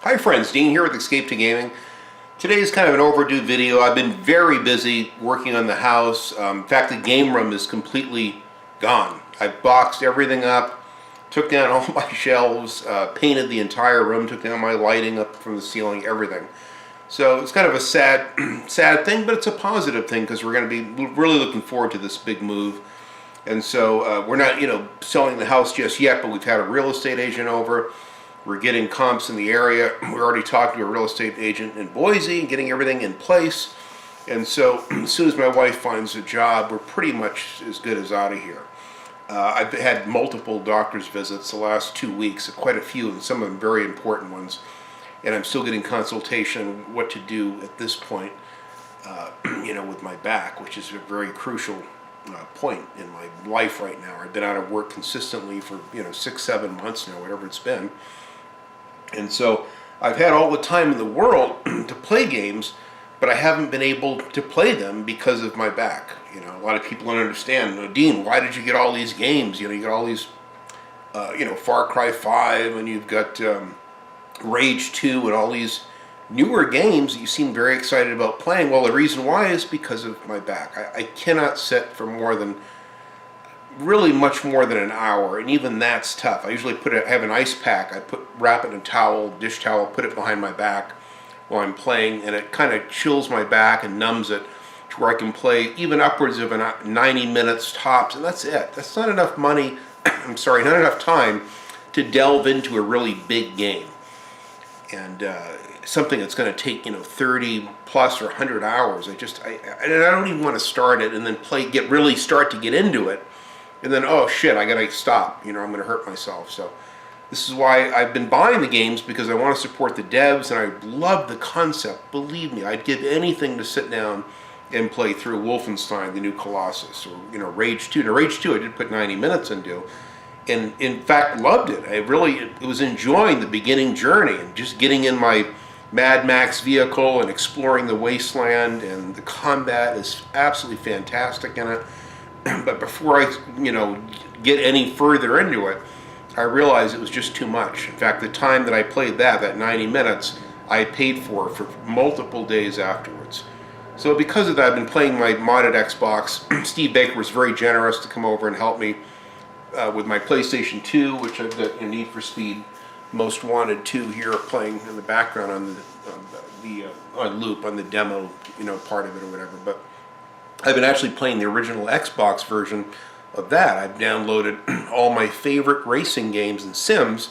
Hi friends, Dean here with Escape to Gaming. Today is kind of an overdue video. I've been very busy working on the house. In fact, the game room is completely gone. I boxed everything up, took down all my shelves, painted the entire room, took down my lighting up from the ceiling, everything. So it's kind of a sad thing, but it's a positive thing because we're going to be really looking forward to this big move. And so we're not, selling the house just yet, but we've had a real estate agent over. We're getting comps in the area. We're already talking to a real estate agent in Boise and getting everything in place. And so as soon as my wife finds a job, we're pretty much as good as out of here. I've had multiple doctor's visits the last 2 weeks, quite a few, and some of them very important ones. And I'm still getting consultation on what to do at this point, with my back, which is a very crucial point in my life right now. I've been out of work consistently for 6-7 months now, whatever it's been. And so I've had all the time in the world to play games, but I haven't been able to play them because of my back. A lot of people don't understand. Dean, why did you get all these games? You get all these, Far Cry 5, and you've got Rage 2, and all these newer games that you seem very excited about playing. Well, the reason why is because of my back. I cannot sit for much more than an hour, and even that's tough. I usually have an ice pack. Wrap it in a towel, dish towel, put it behind my back while I'm playing, and it kind of chills my back and numbs it to where I can play even upwards of 90 minutes tops, and that's it. That's not enough money, not enough time to delve into a really big game. And something that's going to take 30 plus or 100 hours. I don't even want to start it and then start to get into it, and then oh shit, I gotta stop. I'm going to hurt myself. So this is why I've been buying the games, because I want to support the devs, and I love the concept. Believe me, I'd give anything to sit down and play through Wolfenstein: The New Colossus, or Rage 2. Now Rage 2 I did put 90 minutes into. And in fact loved it. It was enjoying the beginning journey and just getting in my Mad Max vehicle and exploring the wasteland, and the combat is absolutely fantastic in it. But before I get any further into it, I realized it was just too much. In fact, the time that I played that 90 minutes, I paid for multiple days afterwards. So because of that, I've been playing my modded Xbox. Steve Baker was very generous to come over and help me with my PlayStation 2, which I've got Need for Speed Most Wanted 2 here playing in the background on loop on the demo, part of it or whatever. But I've been actually playing the original Xbox version of that. I've downloaded all my favorite racing games and sims,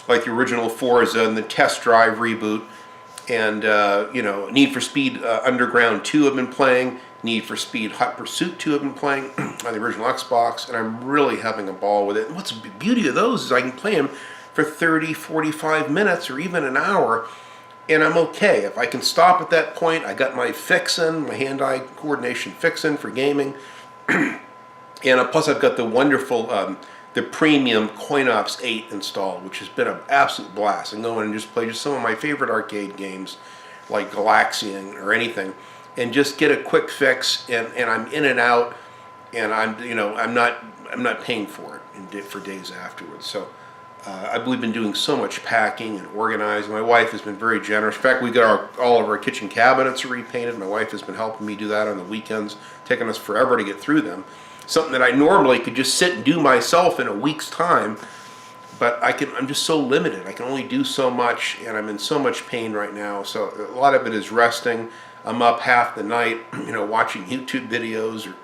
like the original Forza and the Test Drive reboot, and Need for Speed Underground 2 I've been playing. Need for Speed Hot Pursuit 2 I've been playing on the original Xbox, and I'm really having a ball with it. And what's the beauty of those is I can play them for 30, 45 minutes or even an hour, and I'm okay. If I can stop at that point, I got my fix-in, my hand-eye coordination fix-in for gaming, and plus I've got the wonderful, the premium CoinOps 8 installed, which has been an absolute blast. I can go in and just play some of my favorite arcade games, like Galaxian or anything, and just get a quick fix, and I'm in and out, and I'm not paying for it for days afterwards. So we've been doing so much packing and organizing. My wife has been very generous. In fact, we got all of our kitchen cabinets repainted. My wife has been helping me do that on the weekends, taking us forever to get through them. Something that I normally could just sit and do myself in a week's time, but I'm just so limited. I can only do so much, and I'm in so much pain right now. So a lot of it is resting. I'm up half the night, watching YouTube videos or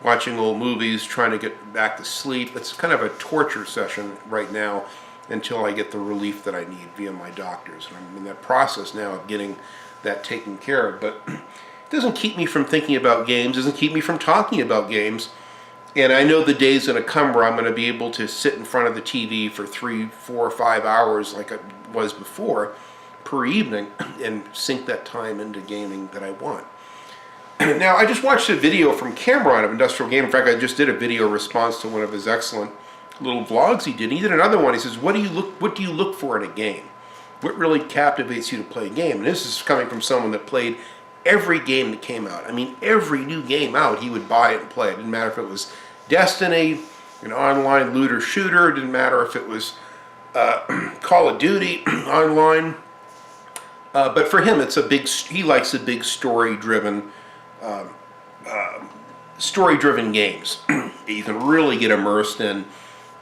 watching old movies, trying to get back to sleep. It's kind of a torture session right now until I get the relief that I need via my doctors. And I'm in that process now of getting that taken care of. But it doesn't keep me from thinking about games, doesn't keep me from talking about games. And I know the day's going to come where I'm going to be able to sit in front of the TV for 3, 4, 5 hours like I was before per evening and sink that time into gaming that I want. Now, I just watched a video from Cameron of Industrial Game. In fact, I just did a video response to one of his excellent little vlogs he did. He did another one. He says, what do you look for in a game? What really captivates you to play a game? And this is coming from someone that played every game that came out. I mean, every new game out, he would buy it and play it. It didn't matter if it was Destiny, an online looter shooter. It didn't matter if it was Call of Duty online. But for him, it's he likes the big story-driven games. You can really get immersed in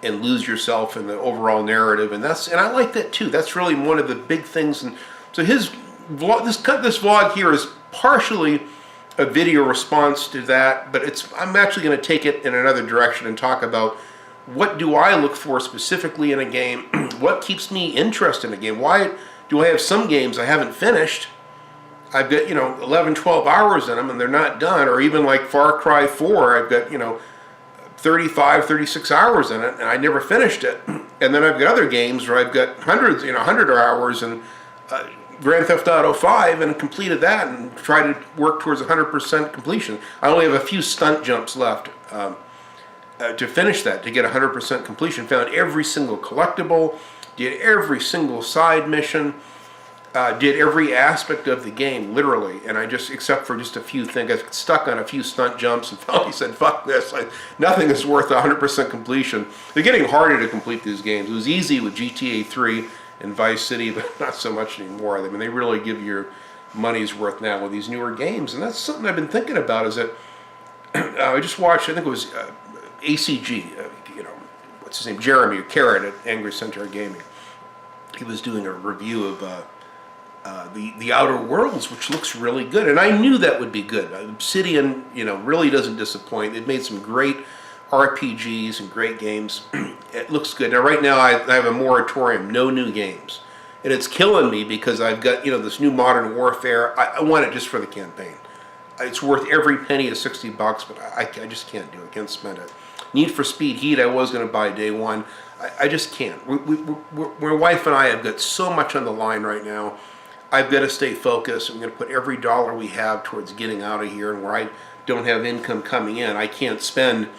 and lose yourself in the overall narrative, and I like that too. That's really one of the big things. And so his vlog, this vlog here is partially a video response to that, but I'm actually going to take it in another direction and talk about what do I look for specifically in a game, what keeps me interested in a game, why do I have some games I haven't finished. I've got 11, 12 hours in them and they're not done, or even like Far Cry 4, I've got 35, 36 hours in it and I never finished it. And then I've got other games where I've got hundreds, 100 hours and Grand Theft Auto 5 and completed that and try to work towards 100% completion. I only have a few stunt jumps left to finish that, to get 100% completion. Found every single collectible, did every single side mission, did every aspect of the game, literally. And I just, except for just a few things, I got stuck on a few stunt jumps and finally said, fuck this, nothing is worth 100% completion. They're getting harder to complete these games. It was easy with GTA 3 and Vice City, but not so much anymore. I mean, they really give your money's worth now with these newer games. And that's something I've been thinking about, is that I just watched, I think it was ACG, what's his name, Jeremy, or Carrot at Angry Centaur Gaming. He was doing a review of the Outer Worlds, which looks really good, and I knew that would be good. Obsidian, really doesn't disappoint. They've made some great RPGs and great games. It looks good. Now, right now, I have a moratorium, no new games, and it's killing me because I've got this new Modern Warfare. I want it just for the campaign. It's worth every penny of $60, but I just can't do it. Can't spend it. Need for Speed Heat, I was going to buy day one. I just can't. My wife and I have got so much on the line right now. I've got to stay focused. I'm going to put every dollar we have towards getting out of here, and where I don't have income coming in, I can't spend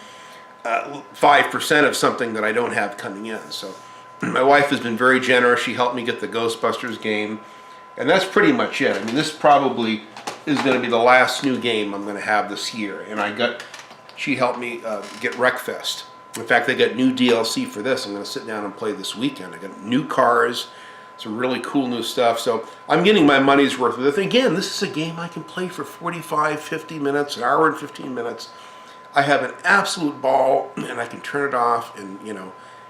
5% of something that I don't have coming in. So my wife has been very generous. She helped me get the Ghostbusters game, and that's pretty much it. I mean, this probably is going to be the last new game I'm going to have this year, and she helped me get Wreckfest. In fact, they got new DLC for this. I'm going to sit down and play this weekend. I got new cars, some really cool new stuff. So I'm getting my money's worth with it. Again, this is a game I can play for 45, 50 minutes, an hour and 15 minutes. I have an absolute ball, and I can turn it off and,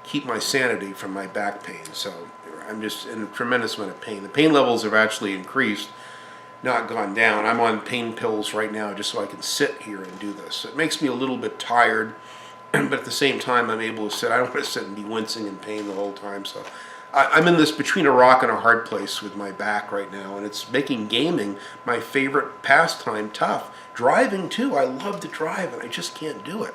keep my sanity from my back pain. So I'm just in a tremendous amount of pain. The pain levels have actually increased, not gone down. I'm on pain pills right now just so I can sit here and do this. It makes me a little bit tired, but at the same time I'm able to sit. I don't want to sit and be wincing in pain the whole time. So I'm in this between a rock and a hard place with my back right now, and it's making gaming, my favorite pastime, tough. Driving too, I love to drive and I just can't do it.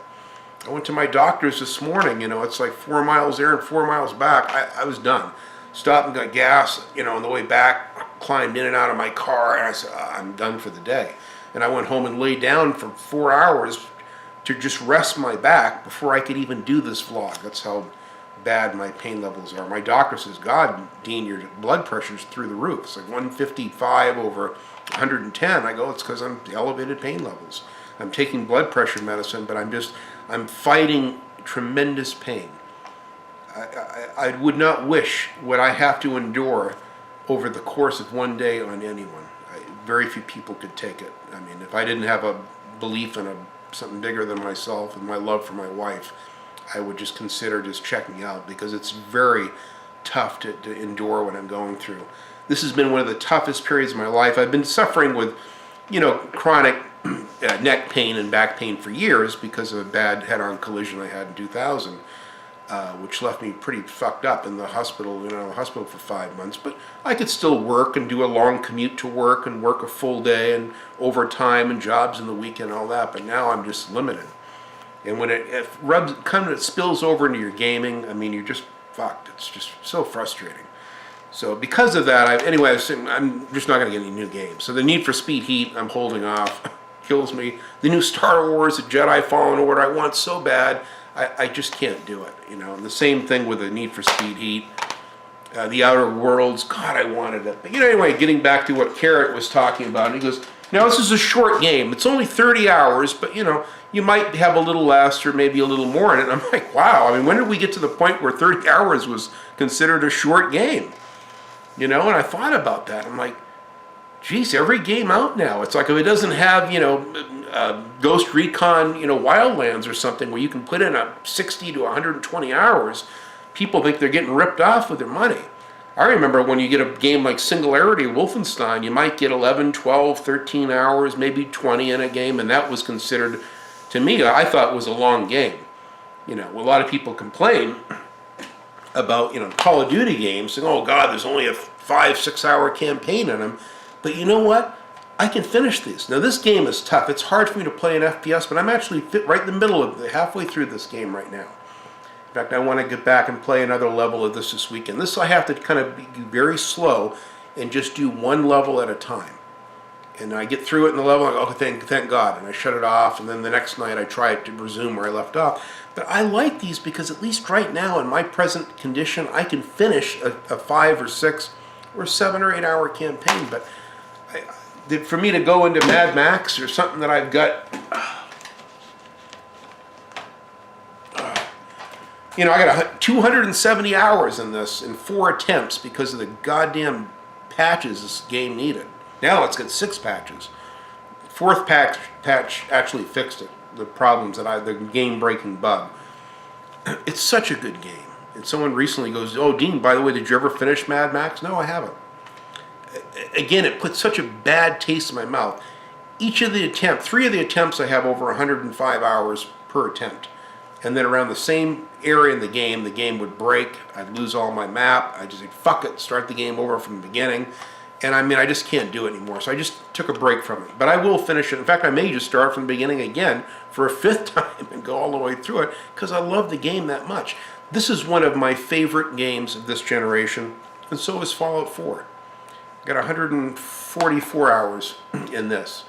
I went to my doctor's this morning, it's like 4 miles there and 4 miles back. I was done. Stopped and got gas, on the way back, climbed in and out of my car, and I said, I'm done for the day. And I went home and laid down for 4 hours to just rest my back before I could even do this vlog. That's how bad my pain levels are. My doctor says, God, Dean, your blood pressure's through the roof. It's like 155 over 110. I go, it's because I'm elevated pain levels. I'm taking blood pressure medicine, but I'm fighting tremendous pain. I would not wish what I have to endure over the course of one day on anyone. Very few people could take it. I mean, if I didn't have a belief in something bigger than myself and my love for my wife, I would just consider just checking out, because it's very tough to endure what I'm going through. This has been one of the toughest periods of my life. I've been suffering with, chronic neck pain and back pain for years because of a bad head-on collision I had in 2000. Which left me pretty fucked up in the hospital, for 5 months. But I could still work and do a long commute to work and work a full day and overtime and jobs in the weekend and all that. But now I'm just limited. And when it spills over into your gaming, I mean, you're just fucked. It's just so frustrating. So because of that, I'm just not going to get any new games. So the Need for Speed Heat, I'm holding off. Kills me. The new Star Wars, the Jedi Fallen Order, I want so bad. I just can't do it, And the same thing with the Need for Speed Heat, the Outer Worlds. God, I wanted it. But anyway, getting back to what Carrot was talking about, he goes, Now, this is a short game. It's only 30 hours, but, you know, you might have a little less or maybe a little more in it. And I'm like, wow, I mean, when did we get to the point where 30 hours was considered a short game? You know, and I thought about that. I'm like, geez, every game out now, it's like if it doesn't have, you know, Ghost Recon, you know, Wildlands or something where you can put in a 60 to 120 hours, people think they're getting ripped off with their money. I remember when you get a game like Singularity, Wolfenstein, you might get 11, 12, 13 hours, maybe 20 in a game, and that was considered, to me, I thought was a long game. You know, a lot of people complain about, you know, Call of Duty games, saying, oh God, there's only a 5-6 hour campaign in them. But you know what? I can finish these. Now this game is tough. It's hard for me to play an FPS, but I'm actually right in the middle of halfway through this game right now. In fact, I want to get back and play another level of this weekend. This I have to kind of be very slow and just do one level at a time. And I get through it in the level, and I go, oh, thank God, and I shut it off, and then the next night I try it to resume where I left off. But I like these because at least right now, in my present condition, I can finish a 5 or 6 or 7 or 8 hour campaign. But for me to go into Mad Max or something that I've got, you know, I got 270 hours in this in 4 attempts because of the goddamn patches this game needed. Now it's got 6 patches. 4th patch actually fixed it, the problems that the game-breaking bug. It's such a good game. And someone recently goes, oh, Dean, by the way, did you ever finish Mad Max? No, I haven't. Again, it puts such a bad taste in my mouth. Each of the attempts, 3 of the attempts, I have over 105 hours per attempt. And then around the same area in the game would break. I'd lose all my map. I'd just say, fuck it, start the game over from the beginning. And I mean, I just can't do it anymore. So I just took a break from it. But I will finish it. In fact, I may just start from the beginning again for a 5th time and go all the way through it because I love the game that much. This is one of my favorite games of this generation, and so is Fallout 4. I got 144 hours in this.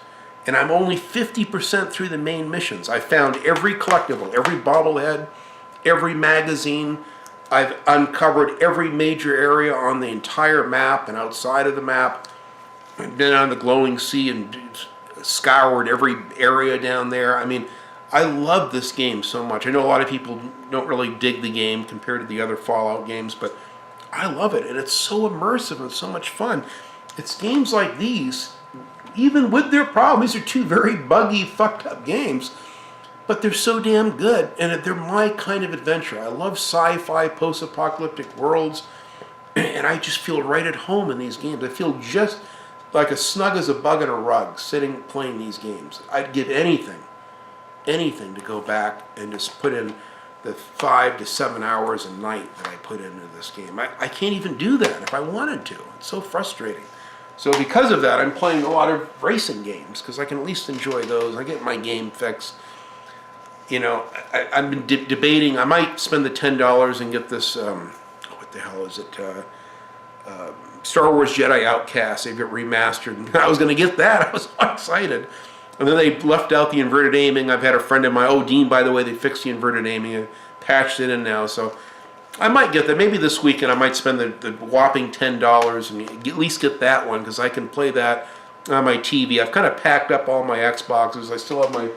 And I'm only 50% through the main missions. I found every collectible, every bobblehead, every magazine. I've uncovered every major area on the entire map and outside of the map. I've been on the glowing sea and scoured every area down there. I mean, I love this game so much. I know a lot of people don't really dig the game compared to the other Fallout games, but I love it. And it's so immersive and so much fun. It's games like these, even with their problems, these are 2 very buggy, fucked up games, but they're so damn good, and they're my kind of adventure. I love sci-fi, post-apocalyptic worlds, and I just feel right at home in these games. I feel just like as snug as a bug in a rug sitting playing these games. I'd give anything to go back and just put in the 5 to 7 hours a night that I put into this game. I can't even do that if I wanted to. It's so frustrating. So because of that, I'm playing a lot of racing games because I can at least enjoy those. I get my game fix. You know, I've been debating. I might spend the $10 and get this. What the hell is it? Star Wars Jedi Outcast. They've got remastered. I was going to get that. I was so excited. And then they left out the inverted aiming. I've had a friend of mine. Oh, Dean, by the way, they fixed the inverted aiming and patched it in now. So I might get that. Maybe this weekend I might spend the whopping $10 and at least get that one because I can play that on my TV. I've kind of packed up all my Xboxes. I still have my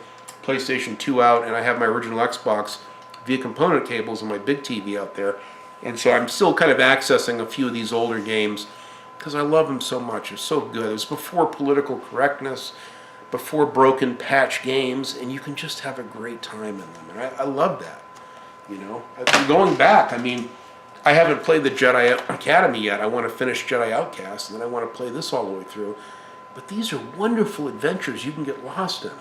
PlayStation 2 out, and I have my original Xbox via component cables on my big TV out there. And so I'm still kind of accessing a few of these older games because I love them so much. They're so good. It was before political correctness, before broken patch games, and you can just have a great time in them. And I love that. You know, going back, I mean, I haven't played the Jedi Academy yet. I want to finish Jedi Outcast, and then I want to play this all the way through. But these are wonderful adventures you can get lost in.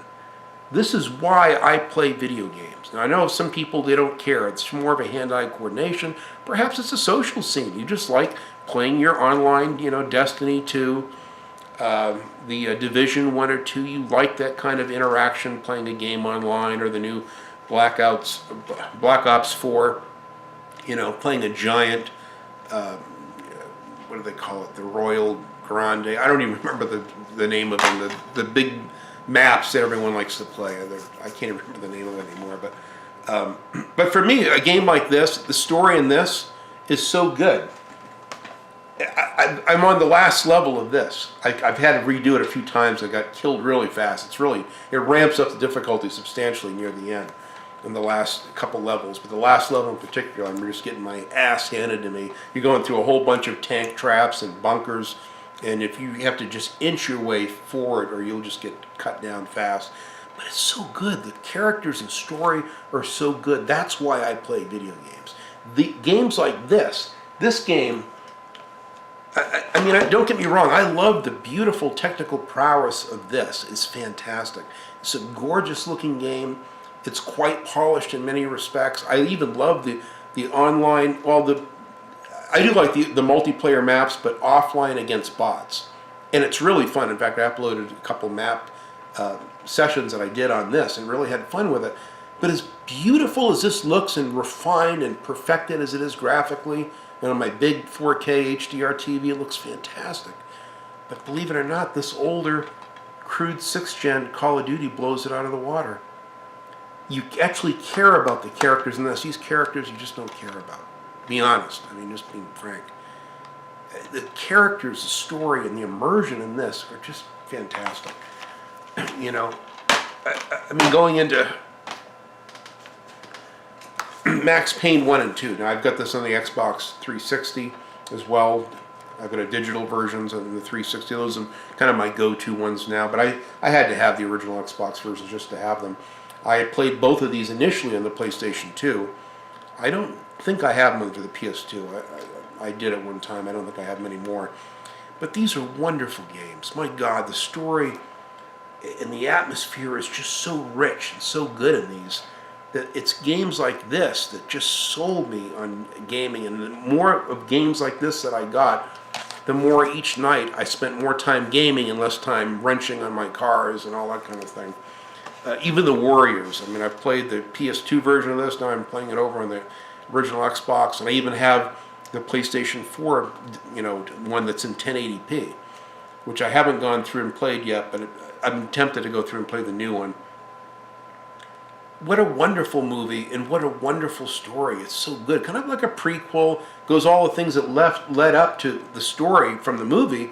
This is why I play video games. Now, I know some people, they don't care. It's more of a hand-eye coordination. Perhaps it's a social scene. You just like playing your online, you know, Destiny 2, the Division 1 or 2. You like that kind of interaction, playing a game online, or the new Black Ops 4, you know, playing a giant, what do they call it, the Royal Grande. I don't even remember the name of them, the big maps that everyone likes to play. I can't remember the name of it anymore. But for me, a game like this, the story in this is so good. I'm on the last level of this. I've had to redo it a few times. I got killed really fast. It ramps up the difficulty substantially near the end in the last couple levels. But the last level in particular, I'm just getting my ass handed to me. You're going through a whole bunch of tank traps and bunkers, and if you have to just inch your way forward or you'll just get cut down fast. But it's so good. The characters and story are so good. That's why I play video games. The games like this game, I mean, don't get me wrong, I love the beautiful technical prowess of this. It's fantastic. It's a gorgeous looking game. It's quite polished in many respects. I even love the online, I do like the multiplayer maps, but offline against bots. And it's really fun. In fact, I uploaded a couple map sessions that I did on this and really had fun with it. But as beautiful as this looks and refined and perfected as it is graphically, and on my big 4K HDR TV, it looks fantastic. But believe it or not, this older, crude 6th gen Call of Duty blows it out of the water. You actually care about the characters in this. These characters you just don't care about. Be honest. I mean, just being frank. The characters, the story, and the immersion in this are just fantastic. You know, I mean, going into Max Payne 1 and 2. Now, I've got this on the Xbox 360 as well. I've got a digital versions of the 360. Those are kind of my go-to ones now, but I had to have the original Xbox versions just to have them. I had played both of these initially on the PlayStation 2. I don't think I have them for the PS2. I did at one time. I don't think I have many more. But these are wonderful games. My God, the story and the atmosphere is just so rich and so good in these that it's games like this that just sold me on gaming. And the more of games like this that I got, the more each night I spent more time gaming and less time wrenching on my cars and all that kind of thing. Even the Warriors. I mean, I've played the PS2 version of this. Now I'm playing it over on the original Xbox, and I even have the PlayStation 4, you know, one that's in 1080p, which I haven't gone through and played yet, but I'm tempted to go through and play the new one. What a wonderful movie, and what a wonderful story. It's so good. Kind of like a prequel, goes all the things that led up to the story from the movie,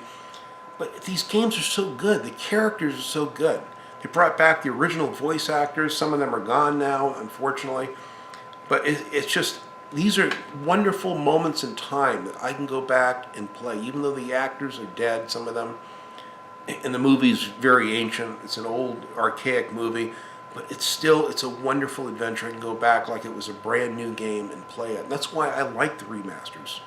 but these games are so good. The characters are so good. They brought back the original voice actors. Some of them are gone now, unfortunately. But it's just, these are wonderful moments in time that I can go back and play, even though the actors are dead, some of them. And the movie's very ancient. It's an old, archaic movie. But it's a wonderful adventure. I can go back like it was a brand new game and play it. And that's why I like the remasters.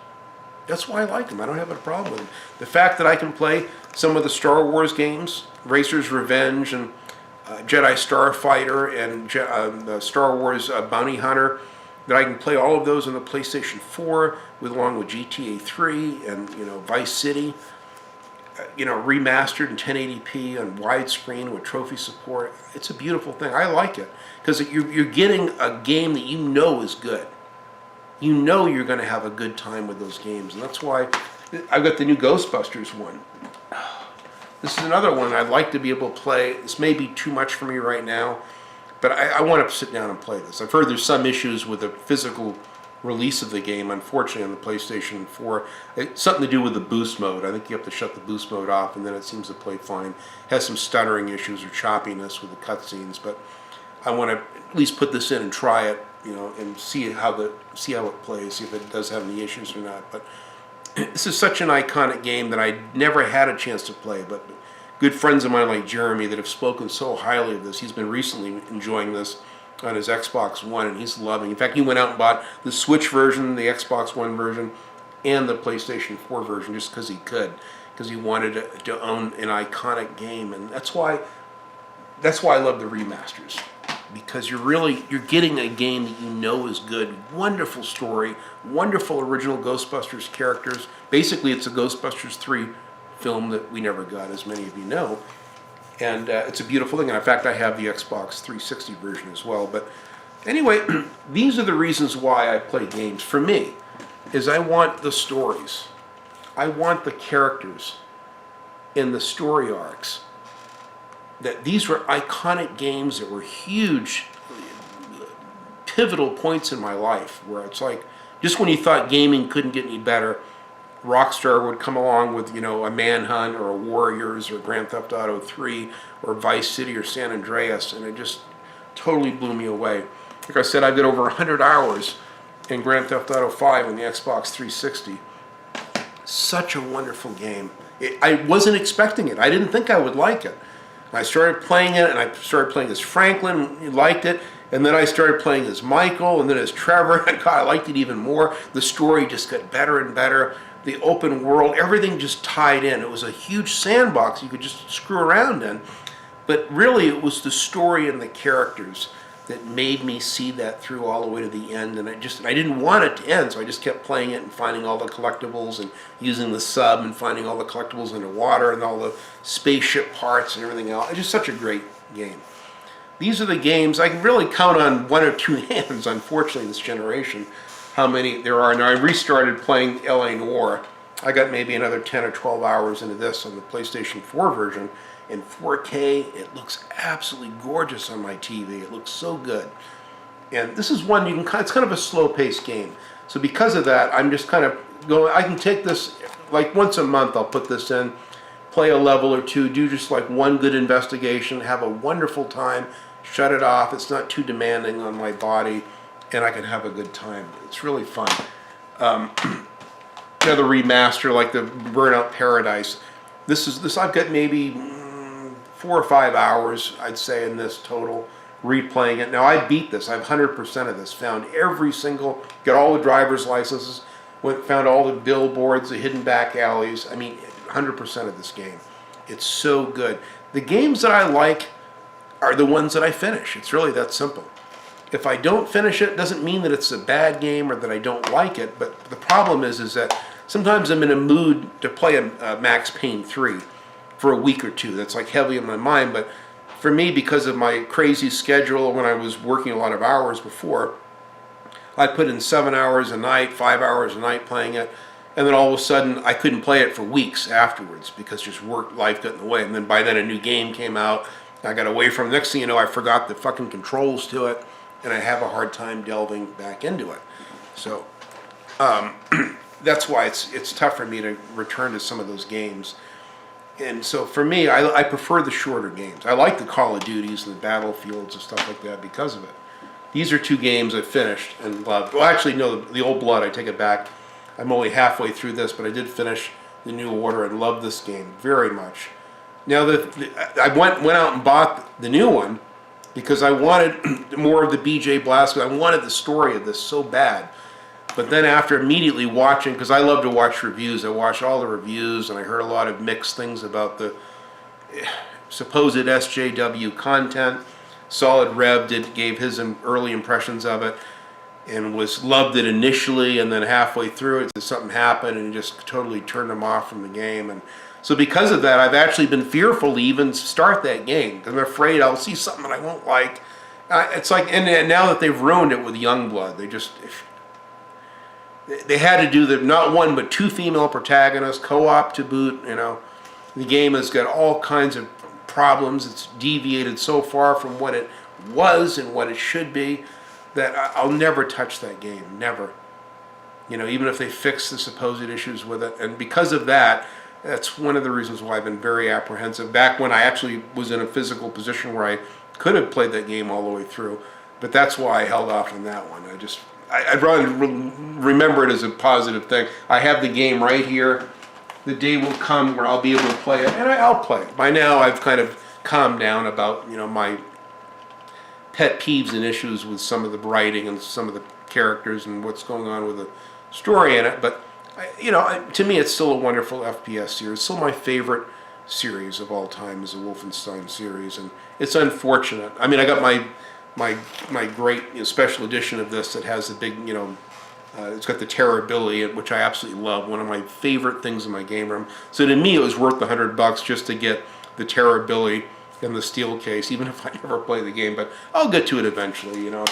That's why I like them. I don't have a problem with them. The fact that I can play some of the Star Wars games, Racer's Revenge and Jedi Starfighter and Star Wars Bounty Hunter, that I can play all of those on the PlayStation 4 along with GTA 3 and, you know, Vice City, you know, remastered in 1080p on widescreen with trophy support. It's a beautiful thing. I like it because you're getting a game that you know is good. You know you're going to have a good time with those games, and that's why I've got the new Ghostbusters one. This is another one I'd like to be able to play. This may be too much for me right now, but I want to sit down and play this. I've heard there's some issues with the physical release of the game, unfortunately, on the PlayStation 4. It's something to do with the boost mode. I think you have to shut the boost mode off, and then it seems to play fine. It has some stuttering issues or choppiness with the cutscenes, but I want to at least put this in and try it, you know, and see how it plays, see if it does have any issues or not. But this is such an iconic game that I never had a chance to play, but good friends of mine like Jeremy that have spoken so highly of this. He's been recently enjoying this on his Xbox One, and he's loving it. In fact, he went out and bought the Switch version, the Xbox One version, and the PlayStation 4 version just because he could, because he wanted to own an iconic game. And that's why I love the remasters, because you're getting a game that you know is good. Wonderful story, wonderful original Ghostbusters characters. Basically, it's a Ghostbusters 3 film that we never got, as many of you know. And it's a beautiful thing. And in fact, I have the Xbox 360 version as well. But anyway, these are the reasons why I play games. For me, is I want the stories. I want the characters in the story arcs. That these were iconic games that were huge, pivotal points in my life, where it's like, just when you thought gaming couldn't get any better, Rockstar would come along with, you know, a Manhunt or a Warriors or Grand Theft Auto 3 or Vice City or San Andreas, and it just totally blew me away. Like I said, I did over 100 hours in Grand Theft Auto 5 on the Xbox 360. Such a wonderful game. I wasn't expecting it. I didn't think I would like it. I started playing it, and I started playing as Franklin. He liked it. And then I started playing as Michael, and then as Trevor, and God, I liked it even more. The story just got better and better. The open world, everything just tied in. It was a huge sandbox you could just screw around in. But really, it was the story and the characters that made me see that through all the way to the end. And I didn't want it to end, so I just kept playing it and finding all the collectibles and using the sub and finding all the collectibles in the water and all the spaceship parts and everything else. It's just such a great game. These are the games, I can really count on one or two hands, unfortunately, this generation, how many there are. Now, I restarted playing L.A. Noire. I got maybe another 10 or 12 hours into this on the PlayStation 4 version. In 4K, it looks absolutely gorgeous on my TV. It looks so good. And this is one it's kind of a slow-paced game. So because of that, I'm just kind of going, I can take this, like once a month I'll put this in, play a level or two, do just like one good investigation, have a wonderful time, shut it off. It's not too demanding on my body, and I can have a good time. It's really fun. Another remaster like the Burnout Paradise. I've got maybe 4 or 5 hours, I'd say, in this total, replaying it. Now, I beat this. I have 100% of this. Found every single, got all the driver's licenses, found all the billboards, the hidden back alleys. I mean, 100% of this game. It's so good. The games that I like are the ones that I finish. It's really that simple. If I don't finish it, doesn't mean that it's a bad game or that I don't like it, but the problem is that sometimes I'm in a mood to play a Max Payne 3 for a week or two. That's like heavy in my mind, but for me, because of my crazy schedule when I was working a lot of hours before, I put in 7 hours a night, 5 hours a night playing it, and then all of a sudden I couldn't play it for weeks afterwards because just work life got in the way. And then by then a new game came out. I got away from it. Next thing you know, I forgot the fucking controls to it, and I have a hard time delving back into it. So that's why it's tough for me to return to some of those games. And so for me, I prefer the shorter games. I like the Call of Duties and the Battlefields and stuff like that because of it. These are two games I finished and loved. Well, actually, no, the Old Blood, I take it back. I'm only halfway through this, but I did finish the New Order and loved this game very much. Now, I went out and bought the new one because I wanted more of the BJ Blazkowicz. I wanted the story of this so bad. But then after immediately watching, because I love to watch reviews, I watched all the reviews and I heard a lot of mixed things about the supposed SJW content. Solid Rev gave his early impressions of it and loved it initially, and then halfway through it, something happened and just totally turned him off from the game. And so because of that, I've actually been fearful to even start that game because I'm afraid I'll see something that I won't like. It's like, and now that they've ruined it with Youngblood, they had to do not one but two female protagonists, co-op to boot. You know, the game has got all kinds of problems. It's deviated so far from what it was and what it should be that I'll never touch that game, never. You know, even if they fix the supposed issues with it. And because of that, that's one of the reasons why I've been very apprehensive. Back when I actually was in a physical position where I could have played that game all the way through, but that's why I held off on that one. I'd rather remember it as a positive thing. I have the game right here. The day will come where I'll be able to play it, and I'll play it. By now, I've kind of calmed down about, you know, my pet peeves and issues with some of the writing and some of the characters and what's going on with the story in it. But, you know, to me, it's still a wonderful FPS series. It's still my favorite series of all time is the Wolfenstein series, and it's unfortunate. I mean, I got my great, you know, special edition of this that has the big, you know, it's got the Terrorbilly, which I absolutely love. One of my favorite things in my game room. So to me, it was worth the $100 just to get the Terrorbilly in the steel case, even if I never play the game. But I'll get to it eventually. You know,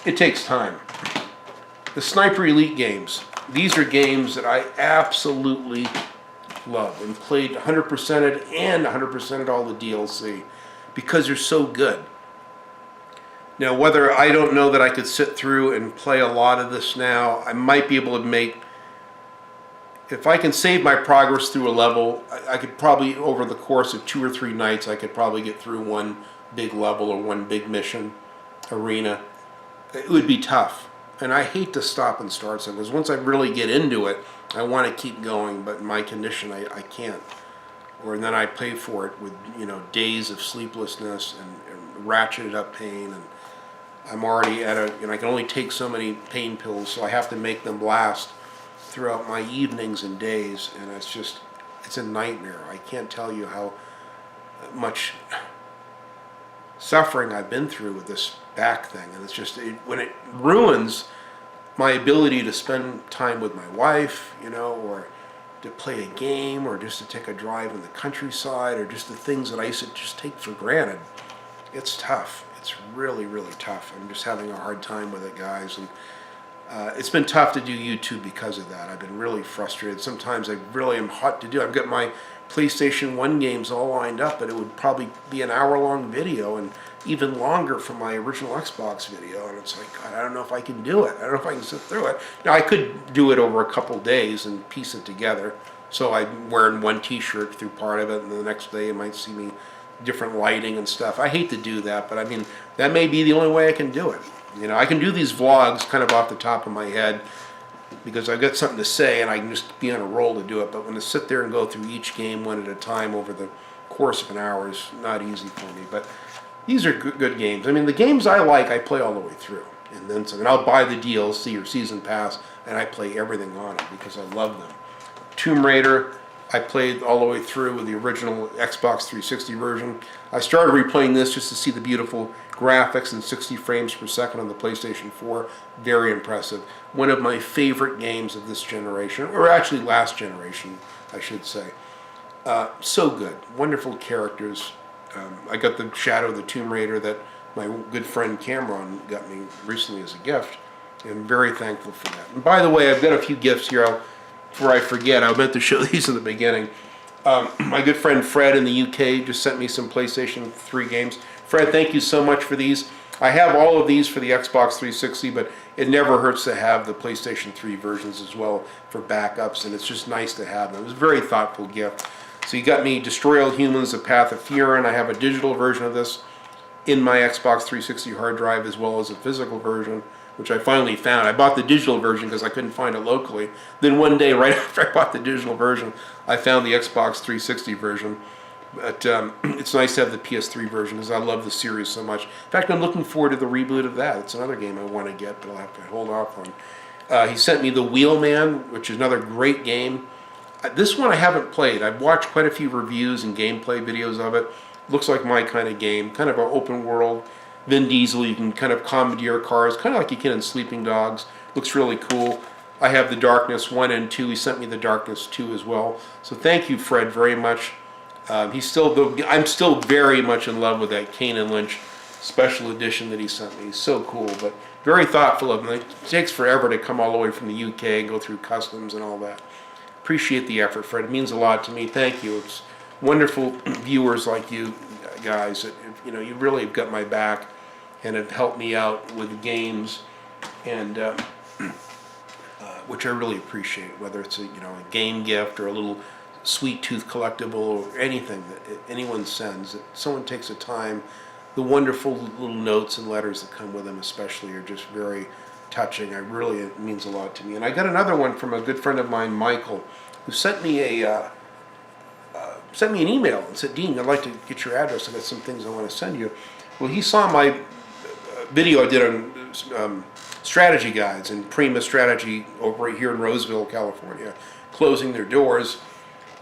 it takes time. The Sniper Elite games. These are games that I absolutely love and played 100%ed and 100%ed all the DLC because they're so good. Now, whether I don't know that I could sit through and play a lot of this now, I might be able to make if I can save my progress through a level, I could probably, over the course of 2 or 3 nights, I could probably get through one big level or one big mission, arena. It would be tough. And I hate to stop and start something, because once I really get into it, I want to keep going, but in my condition, I can't. Or then I pay for it with, days of sleeplessness and ratcheted up pain, and I'm already at I can only take so many pain pills, so I have to make them last throughout my evenings and days, and it's a nightmare. I can't tell you how much suffering I've been through with this back thing, and it's just, when it ruins my ability to spend time with my wife, or to play a game, or just to take a drive in the countryside, or just the things that I used to just take for granted. It's tough. It's really, really tough. I'm just having a hard time with it, guys, and it's been tough to do YouTube because of that. I've been really frustrated. Sometimes I really am hot to do. I've got my PlayStation 1 games all lined up, but it would probably be an hour-long video, and even longer from my original Xbox video, and it's like, God, I don't know if I can do it. I don't know if I can sit through it. Now, I could do it over a couple days and piece it together, so I'm wearing one t-shirt through part of it, and the next day you might see me different lighting and stuff. I hate to do that, but I mean, that may be the only way I can do it. I can do these vlogs kind of off the top of my head, because I've got something to say and I can just be on a roll to do it, but when to sit there and go through each game one at a time over the course of an hour is not easy for me. But these are good games. I mean, the games I like, I play all the way through, and then and I'll buy the DLC or season pass, and I play everything on it because I love them. Tomb Raider, I played all the way through with the original Xbox 360 version. I started replaying this just to see the beautiful graphics and 60 frames per second on the PlayStation 4. Very impressive. One of my favorite games of this generation, or actually last generation, I should say. So good. Wonderful characters. I got the Shadow of the Tomb Raider that my good friend Cameron got me recently as a gift. I'm very thankful for that. And by the way, I've got a few gifts here. Before I forget, I meant to show these in the beginning. My good friend Fred in the UK just sent me some PlayStation 3 games. Fred, thank you so much for these. I have all of these for the Xbox 360, but it never hurts to have the PlayStation 3 versions as well for backups, and it's just nice to have them. It was a very thoughtful gift. So you got me Destroy All Humans, The Path of Furin. I have a digital version of this in my Xbox 360 hard drive, as well as a physical version, which I finally found. I bought the digital version because I couldn't find it locally. Then one day, right after I bought the digital version, I found the Xbox 360 version. But it's nice to have the PS3 version because I love the series so much. In fact, I'm looking forward to the reboot of that. It's another game I want to get, but I'll have to hold off on. He sent me The Wheelman, which is another great game. This one I haven't played. I've watched quite a few reviews and gameplay videos of it. Looks like my kind of game. Kind of an open world. Vin Diesel, you can kind of commandeer cars, kind of like you can in Sleeping Dogs. Looks really cool. I have the Darkness 1 and 2. He sent me the Darkness 2 as well. So thank you, Fred, very much. I'm still very much in love with that Kane and Lynch special edition that he sent me. He's so cool, but very thoughtful of him. It takes forever to come all the way from the UK and go through customs and all that. Appreciate the effort, Fred. It means a lot to me. Thank you. It's wonderful viewers like you guys. You really have got my back and have helped me out with games, and which I really appreciate. Whether it's a game gift or a little sweet tooth collectible or anything that anyone sends, that someone takes the time. The wonderful little notes and letters that come with them, especially, are just very touching. It means a lot to me. And I got another one from a good friend of mine, Michael, who sent me an email and said, "Dean, I'd like to get your address. I got some things I want to send you." Well, he saw my video I did on strategy guides and Prima Strategy over here in Roseville, California, closing their doors.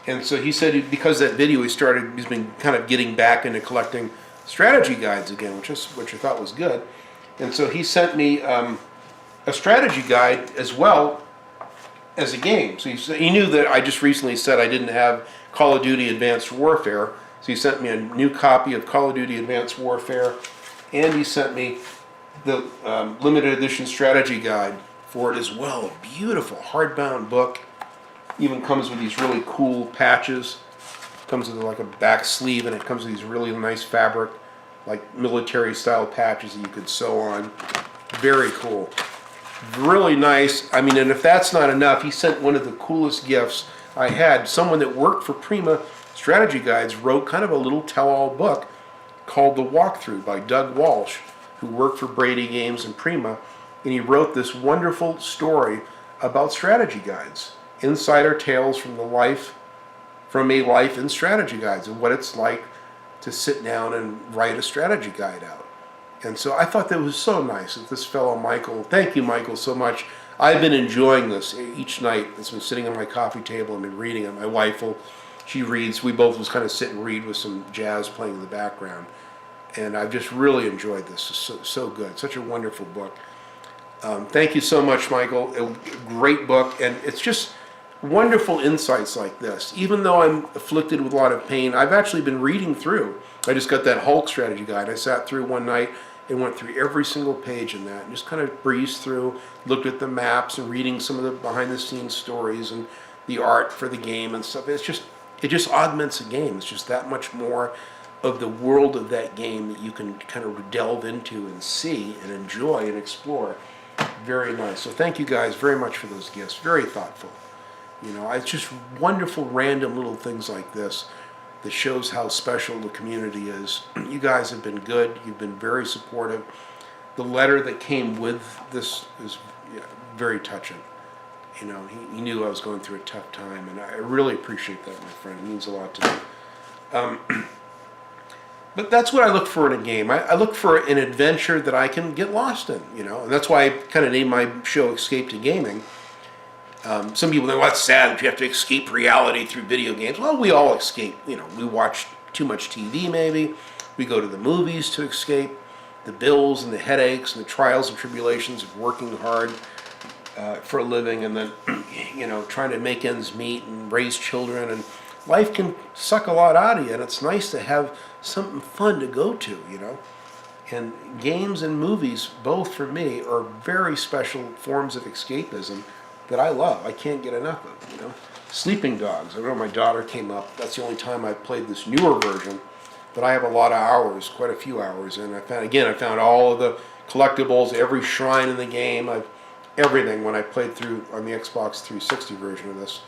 And so he said because of that video, he's been kind of getting back into collecting strategy guides again, which I thought was good. And so he sent me a strategy guide as well as a game. So he knew that I just recently said I didn't have Call of Duty Advanced Warfare. So he sent me a new copy of Call of Duty Advanced Warfare, and he sent me the limited edition strategy guide for it as well. A beautiful hardbound book. Even comes with these really cool patches. Comes with like a back sleeve, and it comes with these really nice fabric, like military style patches that you could sew on. Very cool. Really nice. I mean, and if that's not enough, he sent one of the coolest gifts I had. Someone that worked for Prima Strategy Guides wrote kind of a little tell-all book called The Walkthrough by Doug Walsh, who worked for Brady Games and Prima, and he wrote this wonderful story about strategy guides, insider tales from a life in strategy guides, and what it's like to sit down and write a strategy guide out. And so I thought that was so nice that this fellow Michael, thank you Michael so much. I've been enjoying this each night. It's been sitting on my coffee table. I've been reading it. My wife she reads. We both just kind of sit and read with some jazz playing in the background. And I've just really enjoyed this. It's so good. Such a wonderful book. Thank you so much, Michael. A great book. And it's just wonderful insights like this. Even though I'm afflicted with a lot of pain, I've actually been reading through. I just got that Hulk strategy guide. I sat through one night and went through every single page in that and just kind of breezed through, looked at the maps and reading some of the behind the scenes stories and the art for the game and stuff. It just augments a game. It's just that much more of the world of that game that you can kind of delve into and see and enjoy and explore. Very nice. So thank you guys very much for those gifts. Very thoughtful. You know, it's just wonderful random little things like this that shows how special the community is. You guys have been good. You've been very supportive. The letter that came with this is very touching. You know, he knew I was going through a tough time, and I really appreciate that, my friend. It means a lot to me. But that's what I look for in a game. I look for an adventure that I can get lost in, you know, and that's why I kind of named my show Escape to Gaming. Some people think, well, that's sad that you have to escape reality through video games. Well, we all escape. You know, we watch too much TV maybe. We go to the movies to escape the bills and the headaches and the trials and tribulations of working hard for a living, and then, you know, trying to make ends meet and raise children. And life can suck a lot out of you, and it's nice to have something fun to go to, you know. And games and movies, both for me, are very special forms of escapism that I love. I can't get enough of, you know. Sleeping Dogs. I remember my daughter came up. That's the only time I played this newer version, but I have a lot of hours, quite a few hours, and I found all of the collectibles, every shrine in the game, everything when I played through on the Xbox 360 version of this.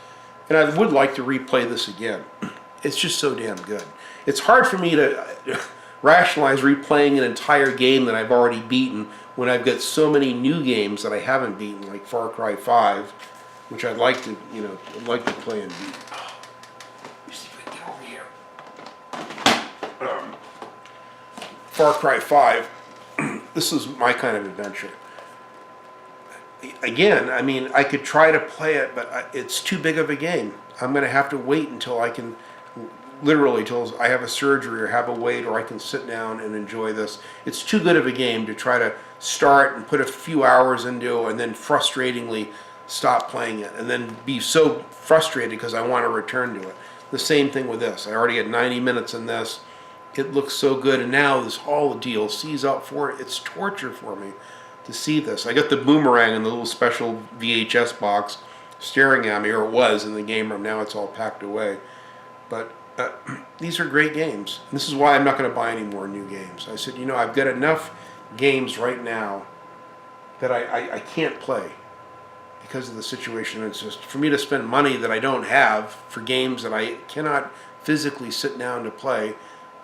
And I would like to replay this again. It's just so damn good. It's hard for me to rationalize replaying an entire game that I've already beaten when I've got so many new games that I haven't beaten, like Far Cry 5, which I'd like to, you know, play and beat. Let me see if I can get over here. Far Cry 5, this is my kind of adventure. Again, I mean, I could try to play it, but it's too big of a game. I'm going to have to wait until I can, literally till I have a surgery or have a wait, or I can sit down and enjoy this. It's too good of a game to try to start and put a few hours into and then frustratingly stop playing it and then be so frustrated because I want to return to it. The same thing with this. I already had 90 minutes in this. It looks so good, and now there's all the DLCs out for it. It's torture for me to see this. I got the boomerang in the little special VHS box staring at me, or it was in the game room. Now it's all packed away. But these are great games. And this is why I'm not going to buy any more new games. I said, you know, I've got enough games right now that I can't play because of the situation. It's just, for me to spend money that I don't have for games that I cannot physically sit down to play,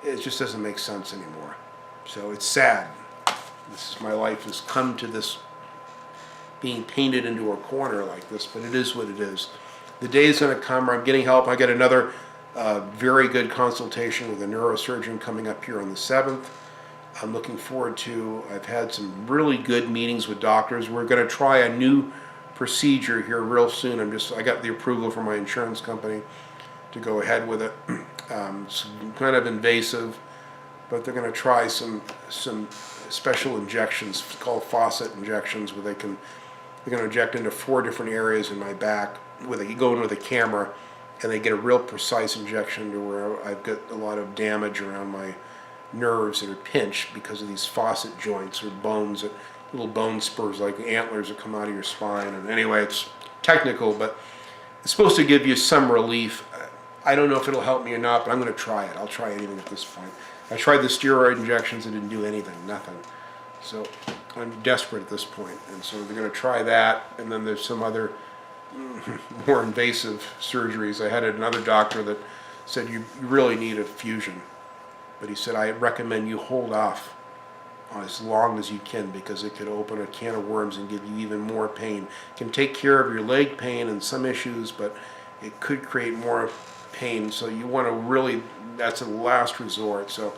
it just doesn't make sense anymore. So it's sad. My life has come to this, being painted into a corner like this, but it is what it is. The day is going to come where I'm getting help. I get another very good consultation with a neurosurgeon coming up here on the 7th. I'm looking forward to, I've had some really good meetings with doctors. We're going to try a new procedure here real soon. I got the approval from my insurance company to go ahead with it. It's kind of invasive, but they're going to try some special injections called faucet injections, where they're going to inject into 4 different areas in my back, where they go in with a camera and they get a real precise injection to where I've got a lot of damage around my nerves that are pinched because of these faucet joints or bones, little bone spurs like antlers that come out of your spine. And anyway, it's technical, but it's supposed to give you some relief. I don't know if it'll help me or not, but I'm going to try it. I'll try anything at this point. I tried the steroid injections. It didn't do anything, nothing. So I'm desperate at this point, and so they're going to try that, and then there's some other more invasive surgeries. I had another doctor that said you really need a fusion, but he said I recommend you hold off as long as you can because it could open a can of worms and give you even more pain. It can take care of your leg pain and some issues, but it could create more pain. So you want to really, that's a last resort. So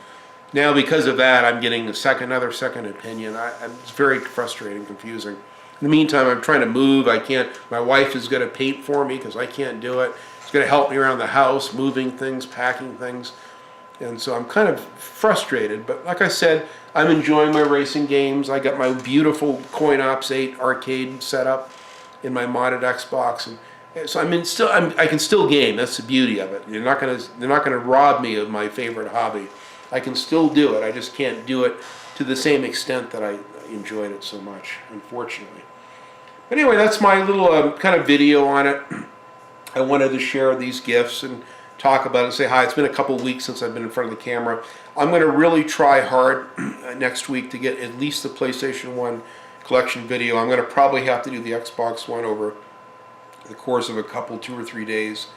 now because of that, I'm getting another second opinion. It's very frustrating, confusing. In the meantime, I'm trying to move. I can't. My wife is going to paint for me because I can't do it. She's going to help me around the house, moving things, packing things. And so I'm kind of frustrated. But like I said, I'm enjoying my racing games. I got my beautiful Coin Ops 8 arcade set up in my modded Xbox, and so I can still game. That's the beauty of it. They're not going to rob me of my favorite hobby. I can still do it. I just can't do it to the same extent that I enjoyed it so much, unfortunately. But anyway, that's my little kind of video on it. I wanted to share these gifts and talk about it and say hi. It's been a couple weeks since I've been in front of the camera. I'm going to really try hard next week to get at least the PlayStation 1 collection video. I'm going to probably have to do the Xbox One over the course of 2 or 3 days.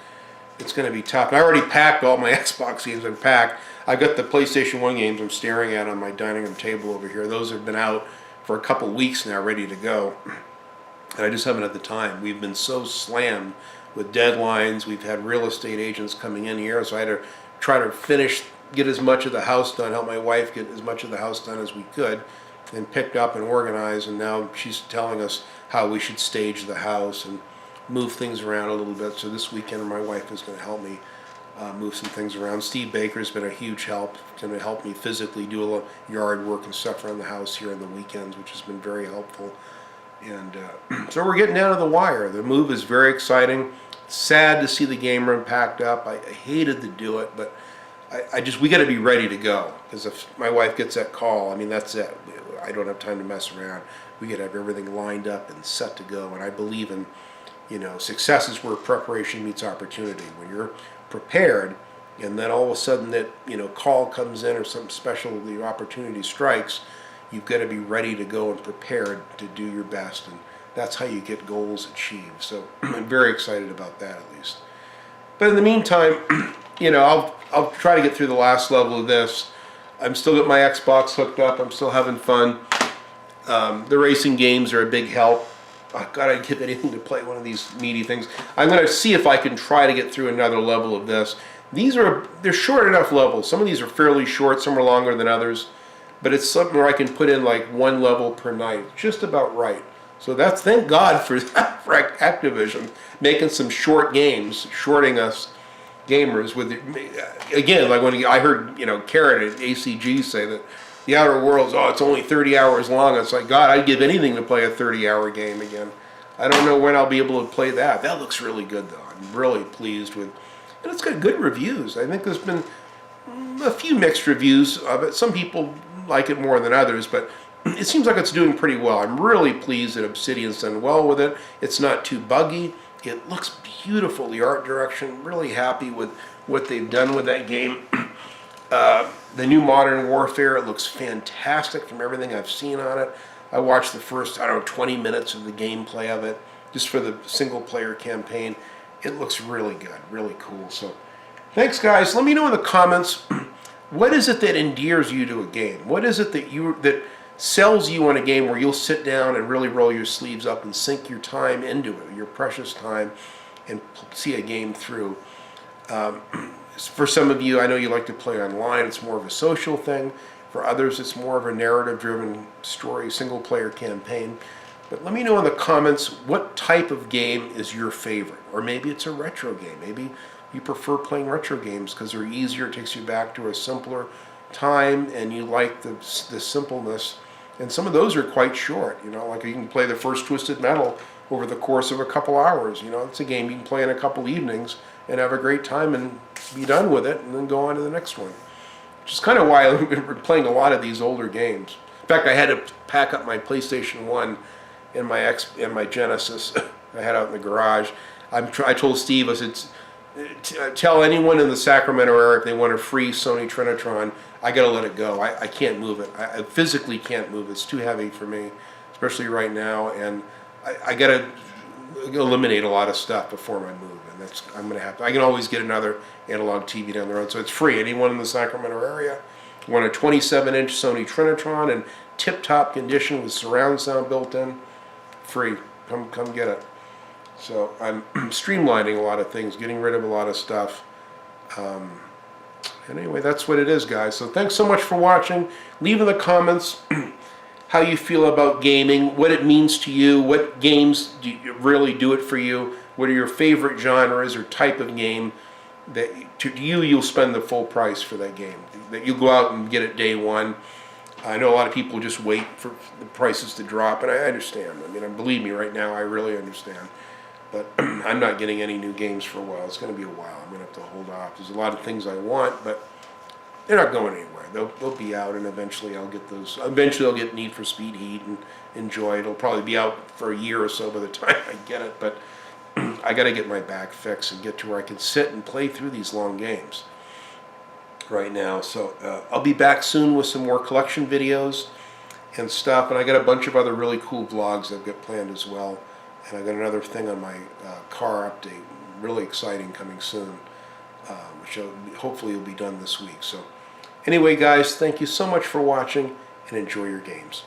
It's going to be tough. And I already packed all my Xbox games. I've packed. I've got the PlayStation 1 games I'm staring at on my dining room table over here. Those have been out for a couple weeks now, ready to go. And I just haven't had the time. We've been so slammed with deadlines. We've had real estate agents coming in here, so I had to try to get as much of the house done, help my wife get as much of the house done as we could, and picked up and organized, and now she's telling us how we should stage the house and move things around a little bit. So this weekend my wife is going to help me move some things around. Steve Baker's been a huge help. He's going to help me physically do a little yard work and stuff around the house here on the weekends, which has been very helpful. And so we're getting down to the wire. The move is very exciting. Sad to see the game room packed up. I hated to do it, but we got to be ready to go, because if my wife gets that call, I mean, that's it. I don't have time to mess around. We got to have everything lined up and set to go. And I believe in, success is where preparation meets opportunity. When you're prepared, and then all of a sudden that call comes in or something special, the opportunity strikes, you've got to be ready to go and prepared to do your best, and that's how you get goals achieved. So I'm very excited about that, at least. But in the meantime, I'll try to get through the last level of this. I'm still got my Xbox hooked up. I'm still having fun. The racing games are a big help. I've got to give anything to play one of these meaty things. I'm going to see if I can try to get through another level of this. They're short enough levels. Some of these are fairly short. Some are longer than others. But it's something where I can put in like one level per night, just about right. So thank God for that, for Activision making some short games, shorting us gamers with, again, like when I heard, Carrot at ACG say that the Outer Worlds, it's only 30 hours long. It's like, God, I'd give anything to play a 30-hour game again. I don't know when I'll be able to play that. That looks really good, though. I'm really pleased with, and it's got good reviews. I think there's been a few mixed reviews of it. Some people like it more than others, but it seems like it's doing pretty well. I'm really pleased that Obsidian's done well with it. It's not too buggy. It looks beautiful, the art direction. Really happy with what they've done with that game. The new Modern Warfare, it looks fantastic from everything I've seen on it. I watched the first, 20 minutes of the gameplay of it, just for the single-player campaign. It looks really good, really cool. So, thanks, guys. Let me know in the comments, what is it that endears you to a game? What is it that sells you on a game where you'll sit down and really roll your sleeves up and sink your time into it, your precious time, and see a game through? For some of you, I know you like to play online. It's more of a social thing. For others, it's more of a narrative-driven story, single-player campaign. But let me know in the comments what type of game is your favorite. Or maybe it's a retro game. Maybe you prefer playing retro games because they're easier, it takes you back to a simpler time, and you like the simpleness. And some of those are quite short. Like you can play the first Twisted Metal over the course of a couple hours. It's a game you can play in a couple evenings and have a great time and be done with it, and then go on to the next one. Which is kind of why I've been playing a lot of these older games. In fact, I had to pack up my PlayStation 1 and my Genesis I had out in the garage. I told Steve, I said, tell anyone in the Sacramento area if they want a free Sony Trinitron, I gotta let it go. I can't move it. I physically can't move it. It's too heavy for me, especially right now, and I gotta eliminate a lot of stuff before my move, and I'm gonna have to. I can always get another analog TV down the road, so it's free. Anyone in the Sacramento area want a 27-inch Sony Trinitron in tip-top condition with surround sound built in, free. Come get it. So I'm streamlining a lot of things, getting rid of a lot of stuff. And anyway, that's what it is, guys. So thanks so much for watching. Leave in the comments how you feel about gaming, what it means to you, what games really do it for you, what are your favorite genres or type of game that to you you'll spend the full price for that game, that you go out and get it day one. I know a lot of people just wait for the prices to drop, and I understand. I mean, believe me, right now I really understand. But I'm not getting any new games for a while. It's going to be a while. I'm going to have to hold off. There's a lot of things I want, but they're not going anywhere. They'll be out, and eventually I'll get those. Eventually I'll get Need for Speed Heat and enjoy it. It'll probably be out for a year or so by the time I get it, but I got to get my back fixed and get to where I can sit and play through these long games right now. So I'll be back soon with some more collection videos and stuff, and I got a bunch of other really cool vlogs I've got planned as well. And I got another thing on my car update, really exciting, coming soon, which hopefully will be done this week. So anyway, guys, thank you so much for watching, and enjoy your games.